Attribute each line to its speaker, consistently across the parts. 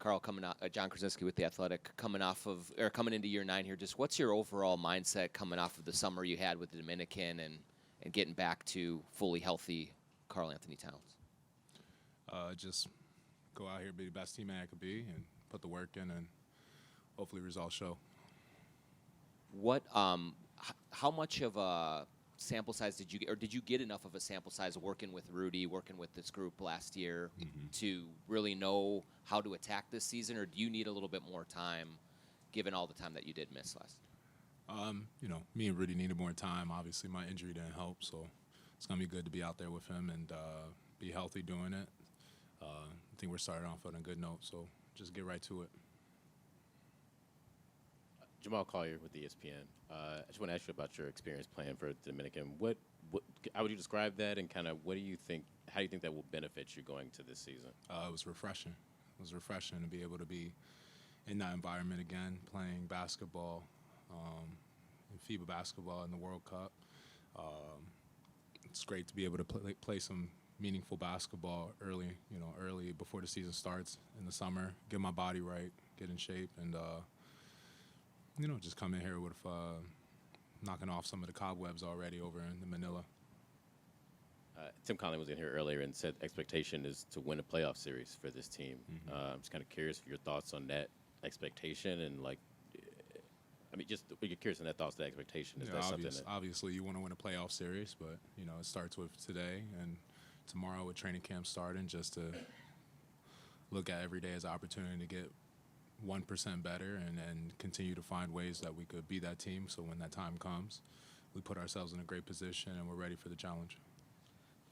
Speaker 1: Carl, coming out, John Krasinski with the Athletic, coming into year 9 here. Just what's your overall mindset coming off of the summer you had with the Dominican and getting back to fully healthy Karl-Anthony Towns?
Speaker 2: Just go out here, be the best teammate I could be, and put the work in, and hopefully results show.
Speaker 1: What, how much of a sample size did you get enough of a sample size working with Rudy, working with this group last year to really know how to attack this season, or do you need a little bit more time, given all the time that you did miss last?
Speaker 2: Me and Rudy needed more time. Obviously, my injury didn't help, so it's gonna be good to be out there with him and be healthy doing it. I think we're starting off on a good note, so just get right to it.
Speaker 3: Jamal Collier with ESPN. I just want to ask you about your experience playing for the Dominican. How would you describe that, and kind of how do you think that will benefit you going to this season?
Speaker 2: It was refreshing. It was refreshing to be able to be in that environment again, playing basketball, in FIBA basketball in the World Cup. It's great to be able to play some meaningful basketball early before the season starts in the summer, get my body right, get in shape, and just come in here with knocking off some of the cobwebs already over in Manila.
Speaker 3: Tim Conley was in here earlier and said expectation is to win a playoff series for this team. I'm just kind of curious for your thoughts on that expectation, and just you're curious on that thoughts, that expectation. Is that something that
Speaker 2: obviously you want to win a playoff series, but it starts with today and tomorrow with training camp starting, just to look at every day as an opportunity to get 1% better and continue to find ways that we could be that team. So when that time comes, we put ourselves in a great position and we're ready for the challenge.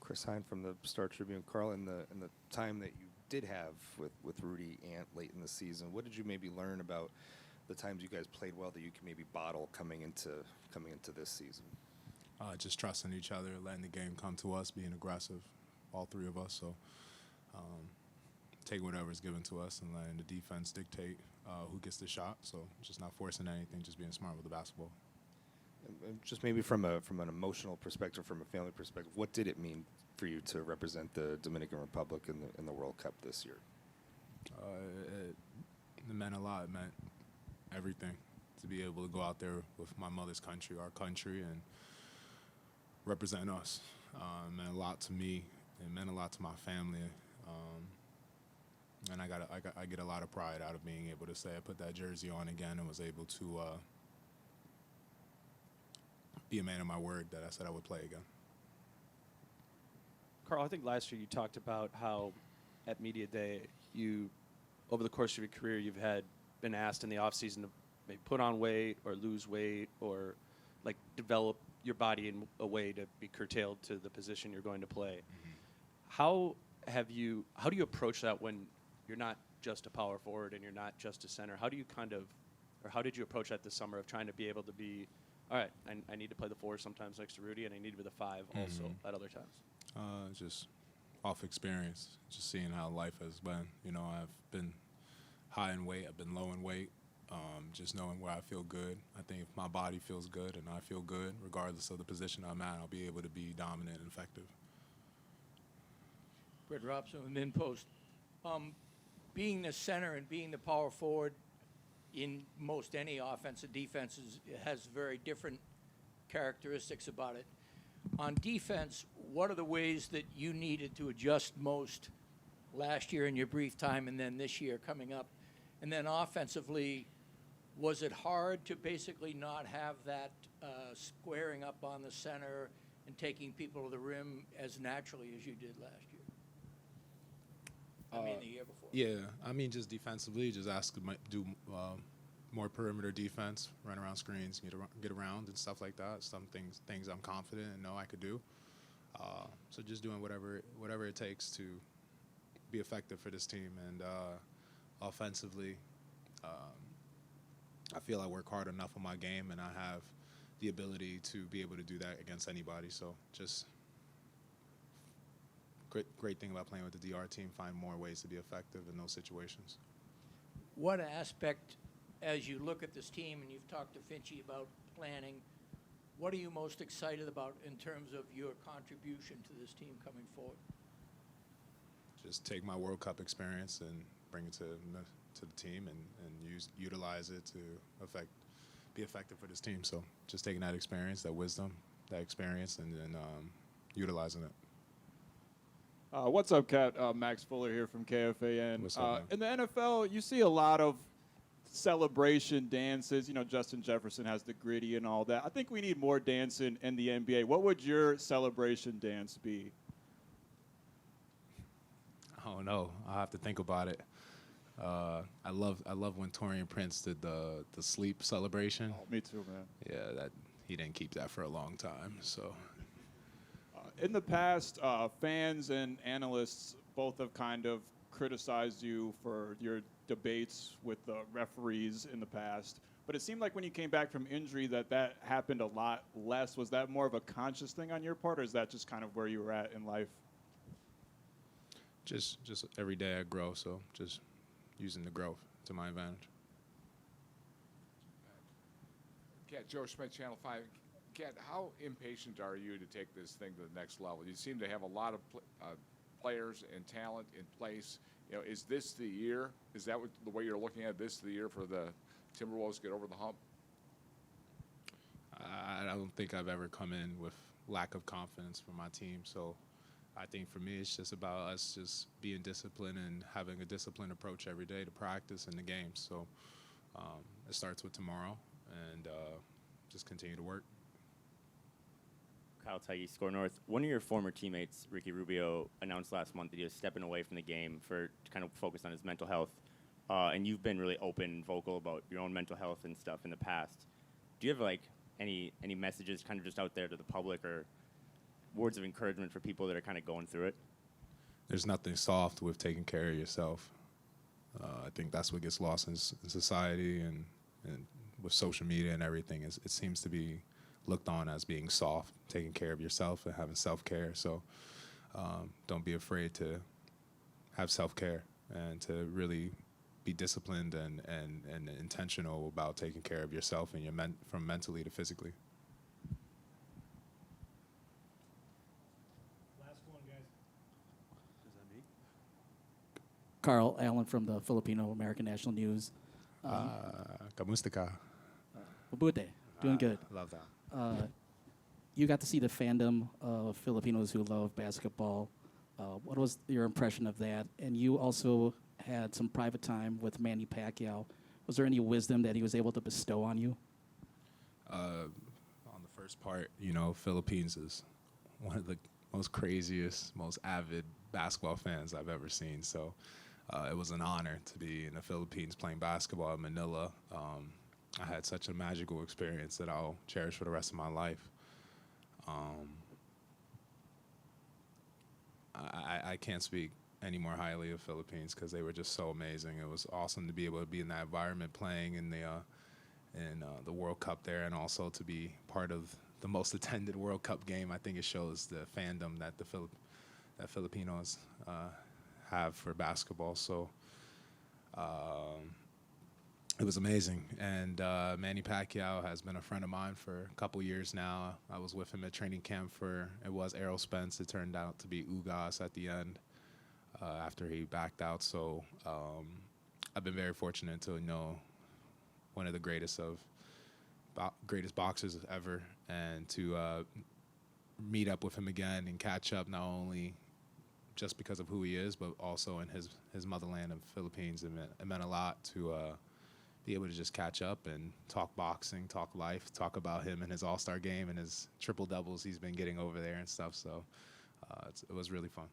Speaker 4: Chris Hine from the Star Tribune. Carl, in the time that you did have with Rudy Ant late in the season, what did you maybe learn about the times you guys played well that you can maybe bottle coming into this season?
Speaker 2: Just trusting each other, letting the game come to us, being aggressive, all three of us. So take whatever is given to us and letting the defense dictate who gets the shot. So just not forcing anything, just being smart with the basketball.
Speaker 4: And just maybe from an emotional perspective, from a family perspective, what did it mean for you to represent the Dominican Republic in the World Cup this year?
Speaker 2: It meant a lot. It meant everything to be able to go out there with my mother's country, our country, and represent us. It meant a lot to me. It meant a lot to my family. And I get a lot of pride out of being able to say I put that jersey on again and was able to be a man of my word that I said I would play again.
Speaker 5: Carl, I think last year you talked about how at Media Day over the course of your career, you've been asked in the offseason to maybe put on weight or lose weight or develop your body in a way to be curtailed to the position you're going to play. How do you approach that when you're not just a power forward and you're not just a center? How did you approach that this summer of trying to be able to be, all right, I need to play the 4 sometimes next to Rudy, and I need to be the 5 also at other times?
Speaker 2: Just off experience, just seeing how life has been. I've been high in weight, I've been low in weight, just knowing where I feel good. I think if my body feels good and I feel good, regardless of the position I'm at, I'll be able to be dominant and effective.
Speaker 6: Brett Robson with Min Post. Being the center and being the power forward in most any offense and defense has very different characteristics about it. On defense, what are the ways that you needed to adjust most last year in your brief time and then this year coming up? And then offensively, was it hard to basically not have that squaring up on the center and taking people to the rim as naturally as you did last year? The year before.
Speaker 2: Yeah, just defensively, just do more perimeter defense, run around screens, get around and stuff like that. Some things I'm confident and know I could do. So just doing whatever it takes to be effective for this team. And offensively, I feel I work hard enough on my game, and I have the ability to be able to do that against anybody. So just great thing about playing with the DR team, find more ways to be effective in those situations.
Speaker 6: What aspect, as you look at this team, and you've talked to Finchie about planning, what are you most excited about in terms of your contribution to this team coming forward?
Speaker 2: just take my World Cup experience and bring it to the team and utilize it to be effective for this team. So just taking that experience, that wisdom, that experience, and then utilizing it.
Speaker 7: What's up, Kat? Max Fuller here from KFAN.
Speaker 2: What's up,
Speaker 7: in the NFL, you see a lot of celebration dances. You know, Justin Jefferson has the gritty and all that. I think we need more dancing in the NBA. What would your celebration dance be?
Speaker 2: I don't know. I'll have to think about it. I love when Torian Prince did the sleep celebration.
Speaker 7: Oh, me too, man.
Speaker 2: Yeah, that he didn't keep that for a long time. So
Speaker 7: In the past, fans and analysts both have kind of criticized you for your debates with the referees in the past. But it seemed like when you came back from injury that happened a lot less. Was that more of a conscious thing on your part, or is that just kind of where you were at in life?
Speaker 2: just every day I grow. So just using the growth to my advantage.
Speaker 8: Kat, Joe Schmidt, Channel 5. Kat, how impatient are you to take this thing to the next level? You seem to have a lot of players and talent in place. You know, is this the year? Is that the way you're looking at this, the year for the Timberwolves to get over the hump?
Speaker 2: I don't think I've ever come in with lack of confidence for my team. So I think for me, it's just about us just being disciplined and having a disciplined approach every day to practice and the games. So it starts with tomorrow, and just continue to work.
Speaker 9: Kyle Tiggy, Score North. One of your former teammates, Ricky Rubio, announced last month that he was stepping away from the game to kind of focus on his mental health. And you've been really open and vocal about your own mental health and stuff in the past. Do you have like any messages kind of just out there to the public or words of encouragement for people that are kind of going through it?
Speaker 2: There's nothing soft with taking care of yourself. I think that's what gets lost in society and with social media and everything. It seems to be looked on as being soft, taking care of yourself and having self-care. So don't be afraid to have self-care and to really be disciplined and intentional about taking care of yourself and from mentally to physically.
Speaker 10: Last one, guys.
Speaker 5: Is that me?
Speaker 10: Carl Allen from the Filipino American National News.
Speaker 2: Kamusta ka?
Speaker 10: Mabuti. Doing good.
Speaker 2: Love that.
Speaker 10: You got to see the fandom of Filipinos who love basketball. What was your impression of that? And you also had some private time with Manny Pacquiao. Was there any wisdom that he was able to bestow on you?
Speaker 2: On the first part, you know, Philippines is one of the most craziest, most avid basketball fans I've ever seen. So it was an honor to be in the Philippines playing basketball in Manila. I had such a magical experience that I'll cherish for the rest of my life. I can't speak any more highly of Philippines because they were just so amazing. It was awesome to be able to be in that environment playing in the World Cup there, and also to be part of the most attended World Cup game. I think it shows the fandom that that Filipinos have for basketball. So it was amazing. And Manny Pacquiao has been a friend of mine for a couple years now. I was with him at training camp it was Errol Spence. It turned out to be Ugas at the end after he backed out. So I've been very fortunate to know one of the greatest boxers ever, and to meet up with him again and catch up, not only just because of who he is, but also in his motherland of Philippines. It meant a lot to be able to just catch up and talk boxing, talk life, talk about him and his all-star game and his triple doubles he's been getting over there and stuff. So it was really fun.